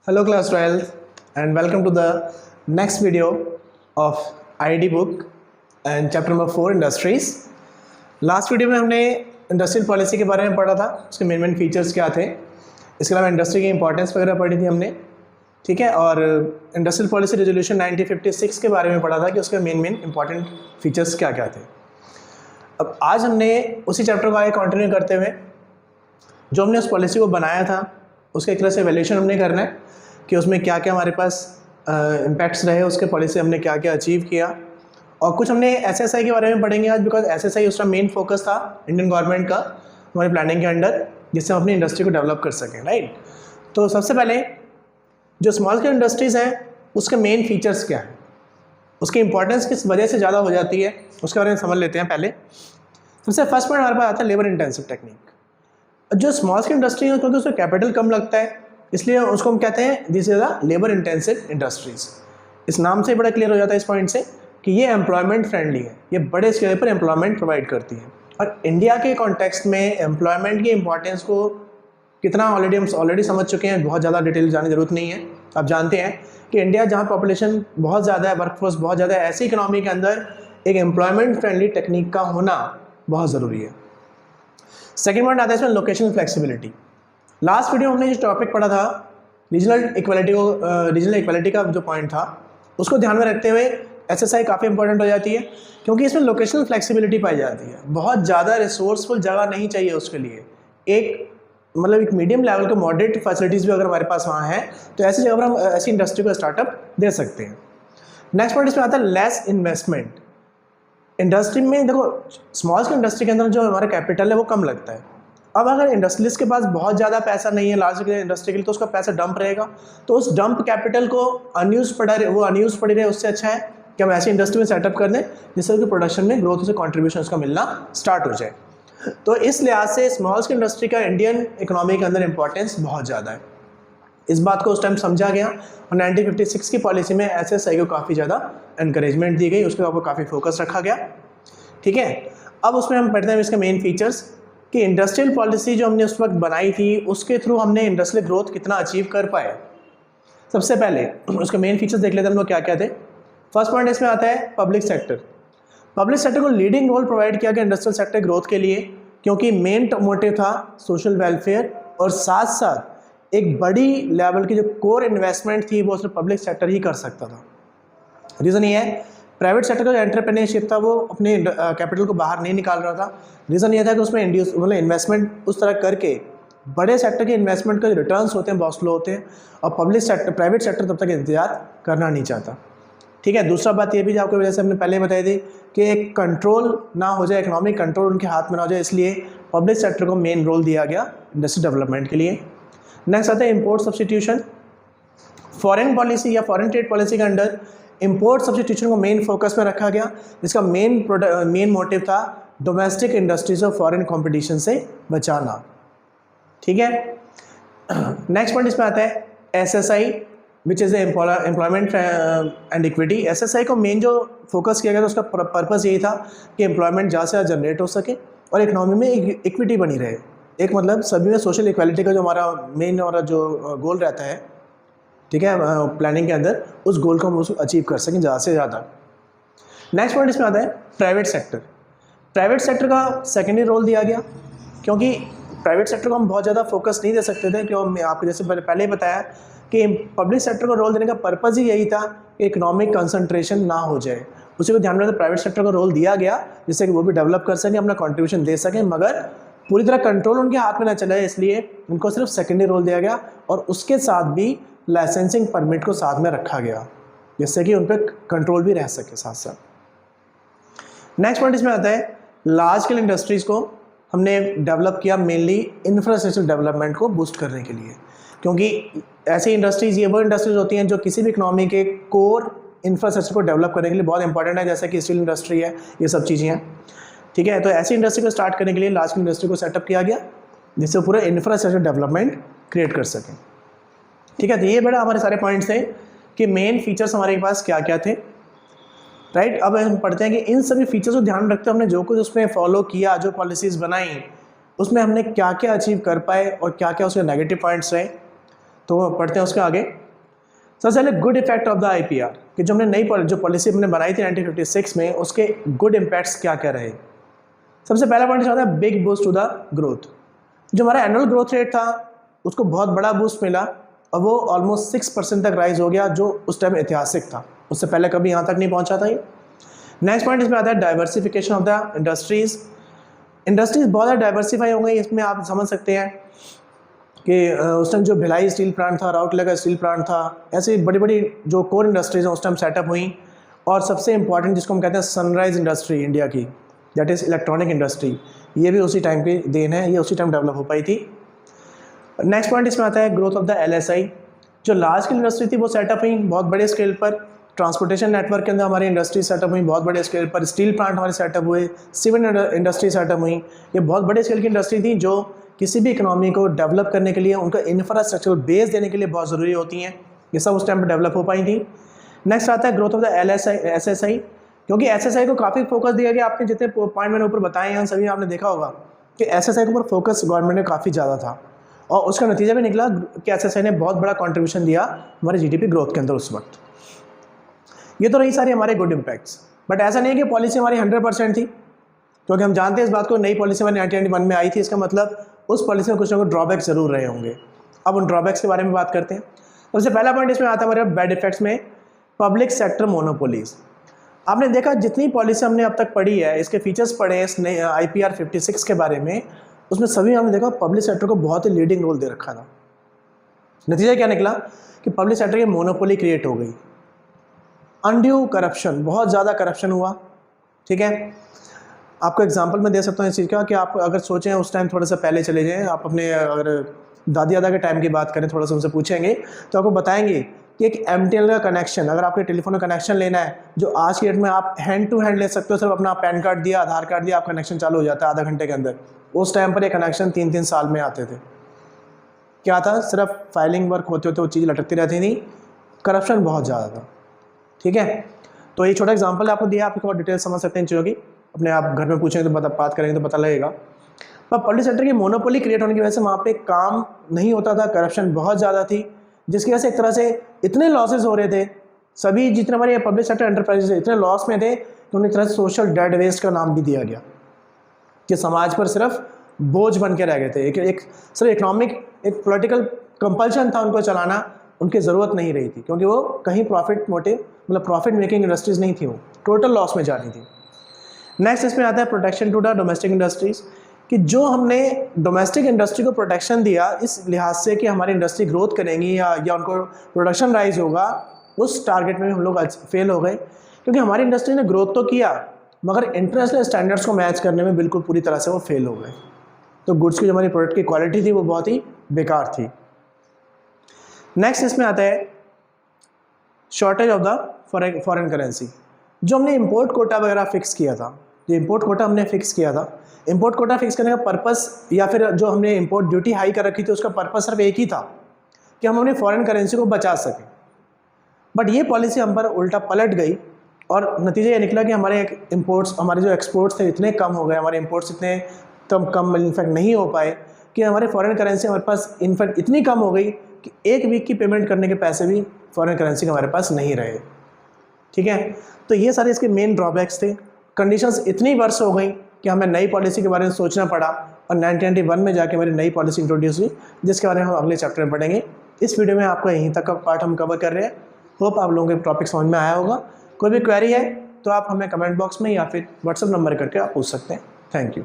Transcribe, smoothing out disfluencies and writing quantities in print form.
Hello class 12th and welcome to the next video of IIT book and chapter number 4 industries. Last video में हमने industrial policy के बारे में पढ़ा था, उसके मेन फीचर्स क्या थे, इसके अलावा इंडस्ट्री की इंपॉर्टेंस वगैरह पढ़ी थी हमने, ठीक है। और इंडस्ट्रियल पॉलिसी रेजोल्यूशन 1956 के बारे में पढ़ा था कि उसके मेन इंपॉर्टेंट फीचर्स क्या क्या थे। अब आज हमने उसी चैप्टर को आगे कंटिन्यू करते हुए जो हमने उस पॉलिसी को बनाया था उसके एक तरह से वैल्यूएशन हमने करना है कि उसमें क्या क्या हमारे पास इम्पैक्ट्स रहे, उसके पॉलिसी हमने क्या क्या अचीव किया, और कुछ हमने एसएसआई के बारे में पढ़ेंगे आज, बिकॉज एसएसआई उसका मेन फोकस था इंडियन गवर्नमेंट का हमारी प्लानिंग के अंडर, जिससे हम अपनी इंडस्ट्री को डेवलप कर सकें, राइट। तो सबसे पहले जो स्मॉल स्केल इंडस्ट्रीज़ हैं उसके मेन फीचर्स क्या हैं, उसकी इंपॉर्टेंस किस वजह से ज़्यादा हो जाती है, उसके बारे में समझ लेते हैं। पहले सबसे फर्स्ट पॉइंट हमारे पास आता है लेबर इंटेंसिव टेक्निक। जो स्मॉल स्केल इंडस्ट्री है क्योंकि उसमें कैपिटल कम लगता है, इसलिए उसको हम कहते हैं this is the labour intensive industries. इस नाम से बड़ा क्लियर हो जाता है इस पॉइंट से कि ये एम्प्लॉयमेंट फ्रेंडली है, ये बड़े स्केल पर एम्प्लॉयमेंट प्रोवाइड करती है। और इंडिया के कॉन्टेक्स्ट में एम्प्लॉयमेंट की इंपॉर्टेंस को कितना हम ऑलरेडी समझ चुके हैं, बहुत ज़्यादा डिटेल जाने की जरूरत नहीं है। आप जानते हैं कि इंडिया जहाँ पॉपुलेशन बहुत ज़्यादा है, वर्कफोर्स बहुत ज़्यादा है, ऐसी इकोनॉमी के अंदर एक एम्प्लॉयमेंट फ्रेंडली टेक्निक का होना बहुत ज़रूरी है। सेकेंड पॉइंट आता है इसमें लोकेशनल फ्लेक्सिबिलिटी। लास्ट वीडियो हमने जो टॉपिक पढ़ा था रीजनल इक्वालिटी का जो पॉइंट था उसको ध्यान में रखते हुए एसएसआई काफ़ी इंपॉर्टेंट हो जाती है, क्योंकि इसमें लोकेशनल फ्लेक्सिबिलिटी पाई जाती है। बहुत ज़्यादा रिसोर्सफुल जगह नहीं चाहिए उसके लिए, एक मीडियम लेवल के मॉडरेट फैसिलिटीज़ भी अगर हमारे पास वहाँ है तो ऐसी जगह पर हम ऐसी इंडस्ट्री को स्टार्टअप दे सकते हैं। नेक्स्ट पॉइंट इसमें आता है लेस इन्वेस्टमेंट। इंडस्ट्री में देखो, स्मॉल स्केल इंडस्ट्री के अंदर जो हमारा कैपिटल है वो कम लगता है। अब अगर इंडस्ट्रियलिस्ट के पास बहुत ज़्यादा पैसा नहीं है लार्ज स्केल इंडस्ट्री के लिए, तो उसका पैसा डंप रहेगा, तो उस डंप कैपिटल को अनयूज पड़ी रहे, उससे अच्छा है कि हम ऐसी इंडस्ट्री में सेटअप कर दें जिससे कि प्रोडक्शन में ग्रोथ से कॉन्ट्रीब्यूशन उसका मिलना स्टार्ट हो जाए। तो इस लिहाज से स्मॉल स्केल इंडस्ट्री का इंडियन इकोनॉमी के अंदर इंपॉर्टेंस बहुत ज़्यादा है। इस बात को उस टाइम समझा गया और 1956 की पॉलिसी में एसएसआई को काफ़ी ज़्यादा एनकरेजमेंट दी गई, उसके ऊपर काफ़ी फोकस रखा गया, ठीक है। अब उसमें हम पढ़ते हैं इसके मेन फीचर्स कि इंडस्ट्रियल पॉलिसी जो हमने उस वक्त बनाई थी उसके थ्रू हमने इंडस्ट्रियल ग्रोथ कितना अचीव कर पाए। सबसे पहले उसके मेन फीचर्स देख लेते हैं हम लोग क्या क्या थे। फर्स्ट पॉइंट इसमें आता है पब्लिक सेक्टर। पब्लिक सेक्टर को लीडिंग रोल प्रोवाइड किया गया इंडस्ट्रियल सेक्टर ग्रोथ के लिए, क्योंकि मेन मोटिव था सोशल वेलफेयर, और साथ साथ एक बड़ी लेवल की जो कोर इन्वेस्टमेंट थी वो सिर्फ पब्लिक सेक्टर ही कर सकता था। रीज़न ये है, प्राइवेट सेक्टर का जो एंटरप्रेन्योरशिप था वो अपने कैपिटल को बाहर नहीं निकाल रहा था। रीज़न ये था कि उसमें इन्वेस्टमेंट उस तरह करके बड़े सेक्टर के इन्वेस्टमेंट का जो रिटर्न्स होते हैं बहुत स्लो होते हैं, और प्राइवेट सेक्टर तब तक इंतजार करना नहीं चाहता, ठीक है। दूसरा बात ये भी आपको वजह से हमने पहले बताई थी कि एक कंट्रोल ना हो जाए, इकोनॉमिक कंट्रोल उनके हाथ में ना हो जाए, इसलिए पब्लिक सेक्टर को मेन रोल दिया गया इंडस्ट्री डेवलपमेंट के लिए। नेक्स्ट आता है इम्पोर्ट सब्सटीट्यूशन। फॉरेन पॉलिसी या फॉरेन ट्रेड पॉलिसी के अंडर इम्पोर्ट सब्सटीट्यूशन को मेन फोकस में रखा गया, जिसका मेन मोटिव था डोमेस्टिक इंडस्ट्रीज और फॉरेन कंपटीशन से बचाना, ठीक है। नेक्स्ट पॉइंट इसमें आता है SSI which is employment and equity. SSI को मेन जो फोकस किया गया था उसका पर्पस यही था कि एम्प्लॉयमेंट ज़्यादा से ज़्यादा जनरेट हो सके और इकोनॉमी में इक्विटी बनी रहे। एक मतलब सभी में सोशल इक्वालिटी का जो हमारा मेन और जो गोल रहता है, ठीक है, प्लानिंग के अंदर, उस गोल को हम उसको अचीव कर सकें ज़्यादा से ज़्यादा। नेक्स्ट पॉइंट इसमें आता है प्राइवेट सेक्टर। प्राइवेट सेक्टर का सेकेंडरी रोल दिया गया, क्योंकि प्राइवेट सेक्टर को हम बहुत ज़्यादा फोकस नहीं दे सकते थे, क्योंकि मैं आपको जैसे पहले ही बताया कि पब्लिक सेक्टर को रोल देने का पर्पज़ ही यही था कि इकोनॉमिक कंसंट्रेशन ना हो जाए। उसी को ध्यान में रखते प्राइवेट सेक्टर को रोल दिया गया जिससे कि वो भी डेवलप कर सकें, अपना कॉन्ट्रीब्यूशन दे सकें, मगर पूरी तरह कंट्रोल उनके हाथ में ना चले, इसलिए उनको सिर्फ सेकेंडरी रोल दिया गया, और उसके साथ भी लाइसेंसिंग परमिट को साथ में रखा गया जिससे कि उन पर कंट्रोल भी रह सके साथ साथ। नेक्स्ट पॉइंट इसमें आता है लार्ज स्केल इंडस्ट्रीज़ को हमने डेवलप किया मेनली इंफ्रास्ट्रक्चर डेवलपमेंट को बूस्ट करने के लिए, क्योंकि ऐसी इंडस्ट्रीज़, ये वो इंडस्ट्रीज होती हैं जो किसी भी इकोनॉमी के कोर इंफ्रास्ट्रक्चर को डेवलप करने के लिए बहुत इंपॉर्टेंट है, जैसे कि स्टील इंडस्ट्री है, ये सब चीज़ें हैं, ठीक है। तो ऐसी इंडस्ट्री को स्टार्ट करने के लिए लार्ज स्केल इंडस्ट्री को सेटअप किया गया जिससे पूरा इंफ्रास्ट्रक्चर डेवलपमेंट क्रिएट कर सकें, ठीक है। तो ये बड़ा हमारे सारे पॉइंट्स थे कि मेन फीचर्स हमारे पास क्या क्या थे, राइट। अब हम पढ़ते हैं कि इन सभी फीचर्स को ध्यान रखते हुए हमने जो कुछ उसमें फॉलो किया, जो पॉलिसीज़ बनाई, उसमें हमने क्या क्या अचीव कर पाए और क्या क्या उसके नेगेटिव पॉइंट्स रहे। तो पढ़ते हैं उसके आगे। सबसे पहले good effect of the IPR कि जो हमने नई जो पॉलिसी हमने बनाई थी 1956 में, उसके गुड इम्पैक्ट्स क्या क्या रहे। सबसे पहला पॉइंट होता है big boost to the growth. जो हमारा एनुअल ग्रोथ रेट था उसको बहुत बड़ा बूस्ट मिला और वो ऑलमोस्ट 6% तक राइज हो गया, जो उस टाइम ऐतिहासिक था, उससे पहले कभी यहाँ तक नहीं पहुँचा था ये। नेक्स्ट पॉइंट इसमें आता है डाइवर्सिफिकेशन ऑफ द इंडस्ट्रीज़ बहुत ज़्यादा डाइवर्सिफाई हो गई। इसमें आप समझ सकते हैं कि उस टाइम जो भिलाई स्टील प्लांट था, राउरकेला का स्टील प्लांट था, ऐसी बड़ी बड़ी जो कोर इंडस्ट्रीज हैं उस टाइम सेटअप हुई। और सबसे इंपॉर्टेंट जिसको हम कहते हैं सनराइज इंडस्ट्री इंडिया की, दैट इज़ इलेक्ट्रॉनिक इंडस्ट्री, ये भी उसी टाइम की देन है, ये उसी टाइम डेवलप हो पाई थी। नेक्स्ट पॉइंट इसमें आता है ग्रोथ ऑफ द LSI। जो लार्ज स्केल इंडस्ट्री थी वो सेटअप हुई बहुत बड़े स्केल पर। ट्रांसपोर्टेशन नेटवर्क के अंदर हमारी इंडस्ट्री सेटअप हुई बहुत बड़े स्केल पर। स्टील प्लांट हमारे सेटअप हुए, सीमेंट इंडस्ट्री सेटअप हुई। ये बहुत बड़े स्केल की इंडस्ट्री थी जो किसी भी इकोनॉमी को डेवलप करने के लिए, उनका इंफ्रास्ट्रक्चरल बेस देने के लिए बहुत ज़रूरी होती हैं। ये सब उस टाइम पर डेवलप हो पाई थी। नेक्स्ट आता है ग्रोथ ऑफ द SSI, क्योंकि SSI को काफ़ी फोकस दिया गया। आपने जितने पॉइंट मैंने ऊपर बताए हैं सभी आपने देखा होगा कि SSI के ऊपर फोकस गवर्नमेंट ने काफ़ी ज़्यादा था और उसका नतीजा भी निकला कि SSI ने बहुत बड़ा कॉन्ट्रीब्यूशन दिया हमारे GDP ग्रोथ के अंदर उस वक्त। ये तो रही सारी हमारे गुड इम्पैक्ट्स, बट ऐसा नहीं है कि पॉलिसी हमारी 100% थी, क्योंकि हम जानते हैं इस बात को, नई पॉलिसी हमारी 1991 में आई थी। इसका मतलब उस पॉलिसी में कुछ ना कुछ ड्रॉबैक्स जरूर रहे होंगे। अब उन ड्रॉबैक्स के बारे में बात करते हैं। सबसे पहला पॉइंट इसमें आता है हमारे बैड इफेक्ट्स में पब्लिक सेक्टर मोनोपोलीज। आपने देखा जितनी पॉलिसी हमने अब तक पढ़ी है, इसके फीचर्स पढ़े हैं इस IPR 56 के बारे में, उसमें सभी हमने देखा पब्लिक सेक्टर को बहुत ही लीडिंग रोल दे रखा था। नतीजा क्या निकला कि पब्लिक सेक्टर की मोनोपोली क्रिएट हो गई। अनड्यू करप्शन, बहुत ज़्यादा करप्शन हुआ। ठीक है, आपको एग्जांपल मैं दे सकता हूँ इस चीज़ का कि आप अगर सोचें उस टाइम थोड़ा सा पहले चले जाएं, आप अपने अगर दादी दादा के टाइम की बात करें, थोड़ा सा उनसे पूछेंगे तो आपको बताएंगे कि एक MTNL का कनेक्शन, अगर आपके टेलीफोन का कनेक्शन लेना है, जो आज की डेट में आप हैंड टू हैंड ले सकते हो, सिर्फ अपना पैन कार्ड दिया, आधार कार्ड दिया, आप कनेक्शन चालू हो जाता है आधा घंटे के अंदर। उस टाइम पर ये कनेक्शन 3-3 साल में आते थे। क्या था, सिर्फ फाइलिंग वर्क होते होते वो चीज़ लटकती रहती थी, करप्शन बहुत ज़्यादा था। ठीक है, तो ये छोटा एग्जाम्पल आपको दिया, आपको और डिटेल समझ सकते हैं इन चीज़ों की, अपने आप घर में पूछेंगे तो बात करेंगे तो पता लगेगा। पर पब्लिक सेक्टर की मोनोपोली क्रिएट होने की वजह से वहाँ पे काम नहीं होता था, करप्शन बहुत ज़्यादा थी, जिसकी वजह से एक तरह से इतने लॉसेस हो रहे थे, सभी जितने हमारे पब्लिक सेक्टर एंटरप्राइजेज इतने लॉस में थे कि उन्हें एक तरह से सोशल डेड वेस्ट का नाम भी दिया गया, कि समाज पर सिर्फ बोझ बन के रह गए थे। एक सिर्फ इकोनॉमिक एक पॉलिटिकल कंपल्शन था उनको चलाना, उनकी ज़रूरत नहीं रही थी, क्योंकि वो कहीं प्रॉफिट मोटिव मतलब प्रॉफिट मेकिंग इंडस्ट्रीज़ नहीं थी, वो टोटल लॉस में जा रही थी। नेक्स्ट इसमें आता है protection to the domestic industries, कि जो हमने डोमेस्टिक इंडस्ट्री को प्रोटेक्शन दिया इस लिहाज से कि हमारी इंडस्ट्री ग्रोथ करेंगी या उनको प्रोडक्शन राइज होगा, उस टारगेट में हम लोग फेल हो गए। क्योंकि हमारी इंडस्ट्री ने ग्रोथ तो किया मगर इंटरनेशनल स्टैंडर्ड्स को मैच करने में बिल्कुल पूरी तरह से वो फेल हो गए। तो गुड्स की जो हमारी प्रोडक्ट की क्वालिटी थी वो बहुत ही बेकार थी। नेक्स्ट इसमें आता है shortage of the foreign currency. जो हमने इंपोर्ट कोटा वगैरह फिक्स किया था, जो इंपोर्ट कोटा हमने फिक्स किया था, इंपोर्ट कोटा फिक्स करने का पर्पस या फिर जो हमने इंपोर्ट ड्यूटी हाई कर रखी थी उसका पर्पस सिर्फ एक ही था कि हम अपनी फॉरेन करेंसी को बचा सकें। बट ये पॉलिसी हम पर उल्टा पलट गई और नतीजा ये निकला कि हमारे इंपोर्ट्स, हमारे जो एक्सपोर्ट्स थे इतने कम हो गए, हमारे इंपोर्ट्स इतने कम इनफैक्ट नहीं हो पाए कि हमारे फॉरेन करेंसी हमारे पास इनफैक्ट इतनी कम हो गई कि एक वीक की पेमेंट करने के पैसे भी फॉरेन करेंसी के हमारे पास नहीं रहे। ठीक है, तो ये सारे इसके मेन ड्रॉबैक्स थे। कंडीशंस इतनी वर्ष हो गई कि हमें नई पॉलिसी के बारे में सोचना पड़ा और 1991 में जाके हमारी नई पॉलिसी इंट्रोड्यूस हुई, जिसके बारे में हम अगले चैप्टर में पढ़ेंगे। इस वीडियो में आपको यहीं तक का पार्ट हम कवर कर रहे हैं। होप आप लोगों के टॉपिक समझ में आया होगा। कोई भी क्वेरी है तो आप हमें कमेंट बॉक्स में या फिर व्हाट्सएप नंबर करके आप पूछ सकते हैं। Thank you.